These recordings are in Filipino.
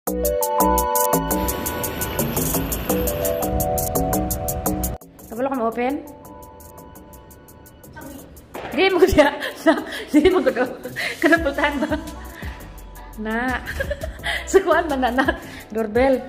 Kabalo ka ma-open? Di mo siya. Di mo ko daw. Kanapultahan ba? Na. Sakuan man na. Doorbell.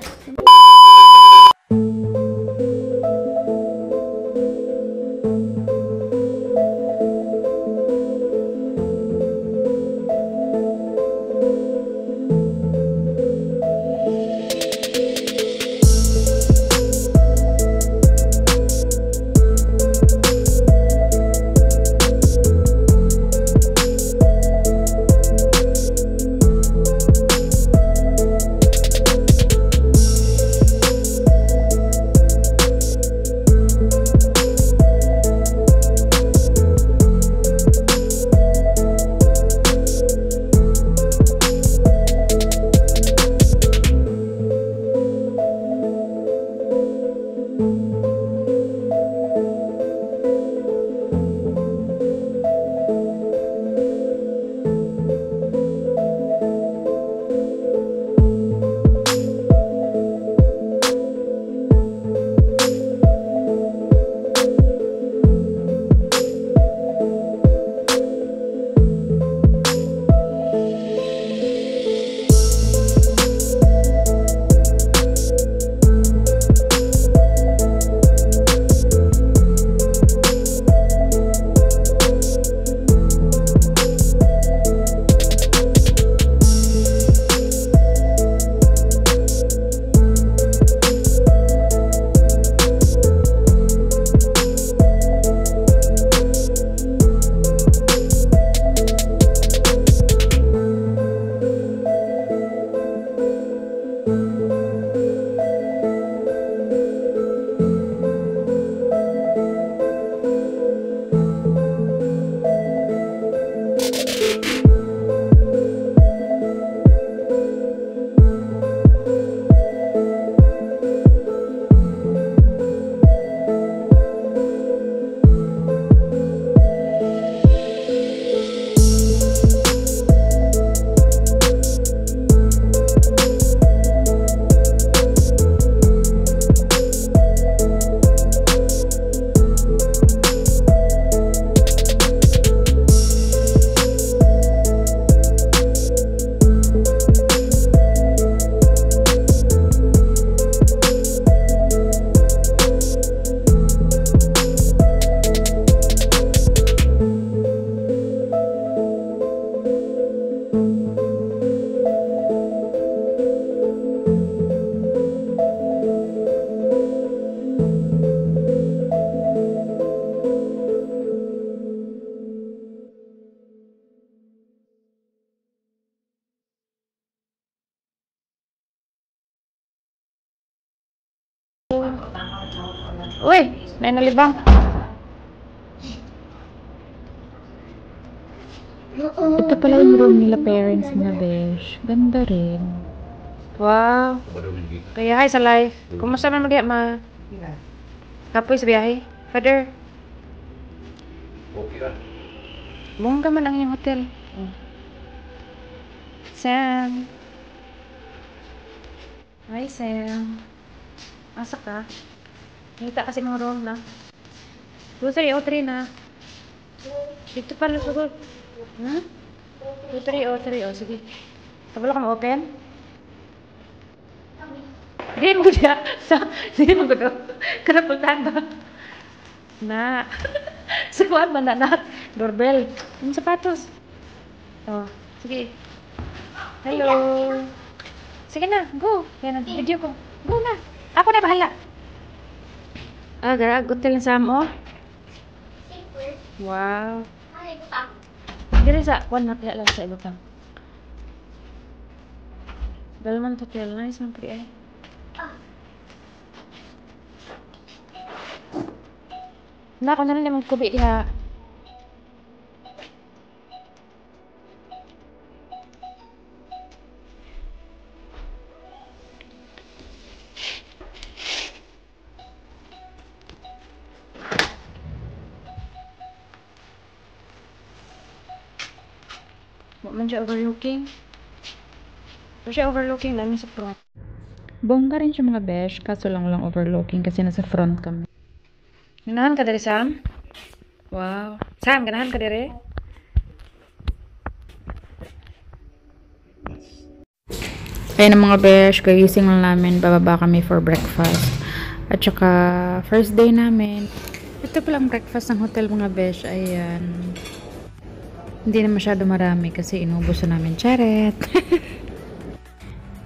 Uy, may nalibang. Ito pala yung room nila parents na besh. Ganda rin. Wow. Kaya hi sa life. Kumusta man mag-iap ma? Kapoy sa biyahe? Father? Okay. Bongga man ang iyong hotel. Sam. Hi Sam. Asa ka? Kita kasi ng room na. 2303 na. Dito pala siguro. Hmm? 2303. O, sige. Kabalo ka ma-open? Hindi mo siya. Hindi mo ko daw. Kanapultahan ba? Na. Sakuan man na. Doorbell. Yung sapatos. O, sige. Hello. Sige na, go. Yan ang video ko. Go na. Ako na bahala. Garag, hotel sa mo. Wow. Diri sa, one lang sa iba pang. Dalman hotel, nice man pri ay. Na, ko na lang kubi diha. Wa man siya overlooking. So siya overlooking namin sa front. Bongga rin siya mga besh, kaso lang overlooking kasi nasa front kami. Ganahan ka diri, Sam? Wow. Sam, ganahan ka diri? Ayun ang mga besh, kagising lang namin, bababa kami for breakfast. At saka, first day namin. Ito palang breakfast ng hotel mga besh, ayan. Hindi na masyado marami kasi inubos na namin, charet.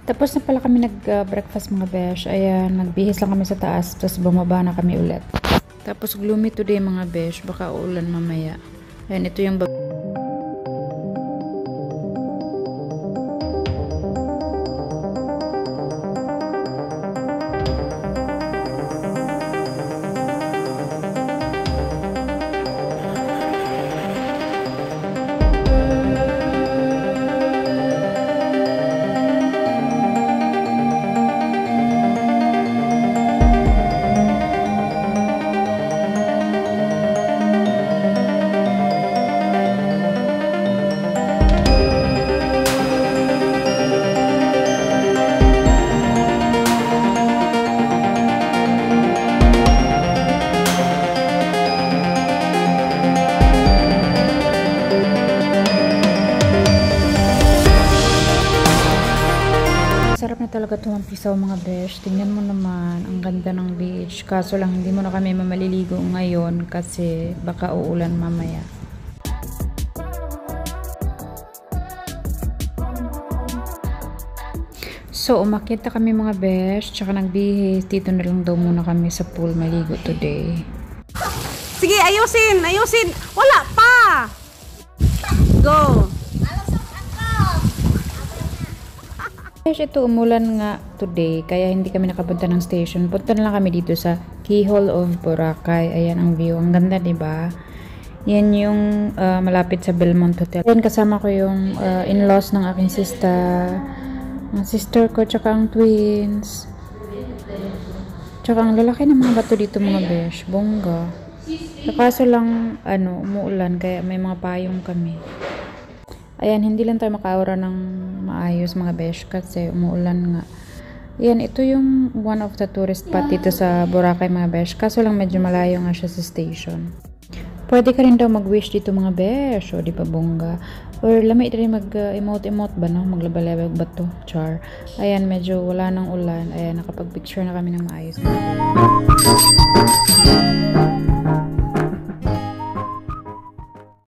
Tapos na pala kami nag-breakfast mga besh, ayan, nagbihis lang kami sa taas, tapos bumaba na kami ulit. Tapos gloomy today mga besh, baka uulan mamaya. Ayan, ito yung sarap na talaga tumampisaw mga besh. Tingnan mo naman, ang ganda ng beach. Kaso lang hindi mo na kami mamaliligo ngayon kasi baka uulan mamaya. So, umakyat na kami mga besh, tsaka nagbihis. Dito na lang daw muna kami sa pool maligo today. Sige, ayusin! Ayusin! Wala pa! Go! Guys, ito umulan nga today, kaya hindi kami nakapunta ng station. Punta na lang kami dito sa Keyhole of Boracay. Ayan ang view. Ang ganda, diba? Yan yung malapit sa Belmont Hotel. Ayan, kasama ko yung in-laws ng aking sister. Ang sister ko, tsaka ang twins. Tsaka ang lalaki ng mga bato dito mga besh. Bongga. Kaso lang, umuulan, kaya may mga payong kami. Ayan, hindi lang tayo makaura ng maayos mga besh kasi umuulan nga. Ayan, ito yung one of the tourist spot dito sa Boracay mga besh. Kaso lang medyo malayo nga siya sa station. Pwede ka rin daw mag-wish dito mga besh. O, di ba bongga? Or lamay rin mag-emote-emote ba, no? Maglaba-labag ba to? Char. Ayan, medyo wala ng ulan. Ayan, nakapag-picture na kami ng maayos.